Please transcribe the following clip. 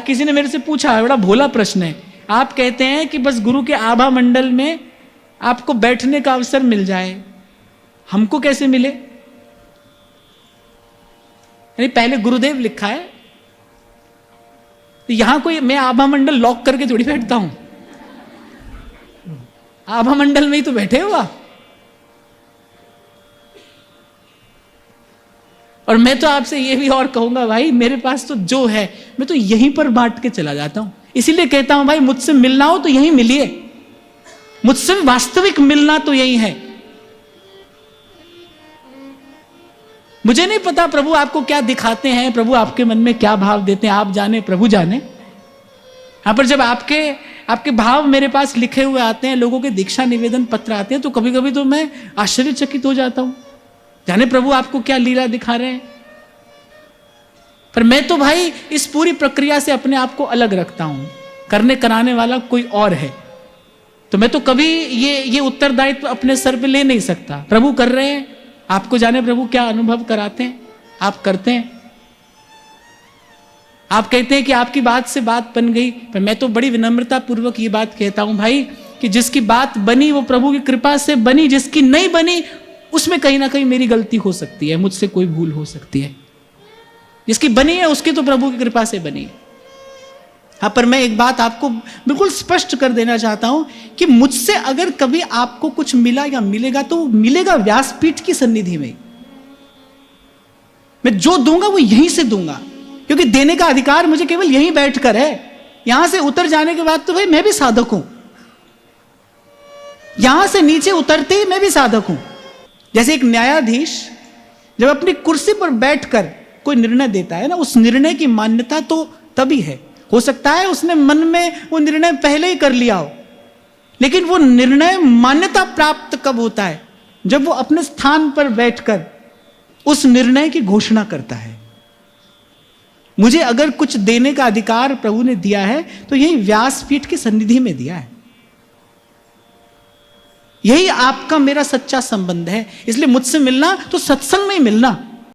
किसी ने मेरे से पूछा, बड़ा भोला प्रश्न है, आप कहते हैं कि बस गुरु के आभा मंडल में आपको बैठने का अवसर मिल जाए, हमको कैसे मिले? यानी पहले गुरुदेव लिखा है, तो यहां कोई मैं आभा मंडल लॉक करके थोड़ी बैठता हूं, आभा मंडल में ही तो बैठे हो आप। और मैं तो आपसे ये भी और कहूंगा भाई, मेरे पास तो जो है मैं तो यहीं पर बांट के चला जाता हूं। इसीलिए कहता हूं भाई, मुझसे मिलना हो तो यहीं मिलिए, मुझसे वास्तविक मिलना तो यही है। मुझे नहीं पता प्रभु आपको क्या दिखाते हैं, प्रभु आपके मन में क्या भाव देते हैं, आप जाने, प्रभु जाने। यहां पर जब आपके भाव मेरे पास लिखे हुए आते हैं, लोगों के दीक्षा निवेदन पत्र आते हैं, तो कभी कभी तो मैं आश्चर्यचकित हो जाता हूं, जाने प्रभु आपको क्या लीला दिखा रहे हैं। पर मैं तो भाई इस पूरी प्रक्रिया से अपने आप को अलग रखता हूं, करने कराने वाला कोई और है, तो मैं तो कभी ये उत्तरदायित्व अपने सर पे ले नहीं सकता। प्रभु कर रहे हैं, आपको जाने प्रभु क्या अनुभव कराते हैं, आप करते हैं। आप कहते हैं कि आपकी बात से बात बन गई, पर मैं तो बड़ी विनम्रता पूर्वक ये बात कहता हूं भाई कि जिसकी बात बनी वो प्रभु की कृपा से बनी, जिसकी नहीं बनी उसमें कहीं ना कहीं मेरी गलती हो सकती है, मुझसे कोई भूल हो सकती है। जिसकी बनी है उसकी तो प्रभु की कृपा से बनी है। हाँ, पर मैं एक बात आपको बिल्कुल स्पष्ट कर देना चाहता हूं कि मुझसे अगर कभी आपको कुछ मिला या मिलेगा तो मिलेगा व्यासपीठ की सन्निधि में। मैं जो दूंगा वो यहीं से दूंगा, क्योंकि देने का अधिकार मुझे केवल यहीं बैठकर है। यहां से उतर जाने के बाद तो भाई मैं भी साधक हूं, यहां से नीचे उतरते ही मैं भी साधक हूं। जैसे एक न्यायाधीश जब अपनी कुर्सी पर बैठकर कोई निर्णय देता है ना, उस निर्णय की मान्यता तो तभी है, हो सकता है उसने मन में वो निर्णय पहले ही कर लिया हो, लेकिन वो निर्णय मान्यता प्राप्त कब होता है? जब वो अपने स्थान पर बैठकर उस निर्णय की घोषणा करता है। मुझे अगर कुछ देने का अधिकार प्रभु ने दिया है तो यही व्यासपीठ की सन्निधि में दिया है। यही आपका मेरा सच्चा संबंध है। इसलिए मुझसे मिलना तो सत्संग में ही मिलना,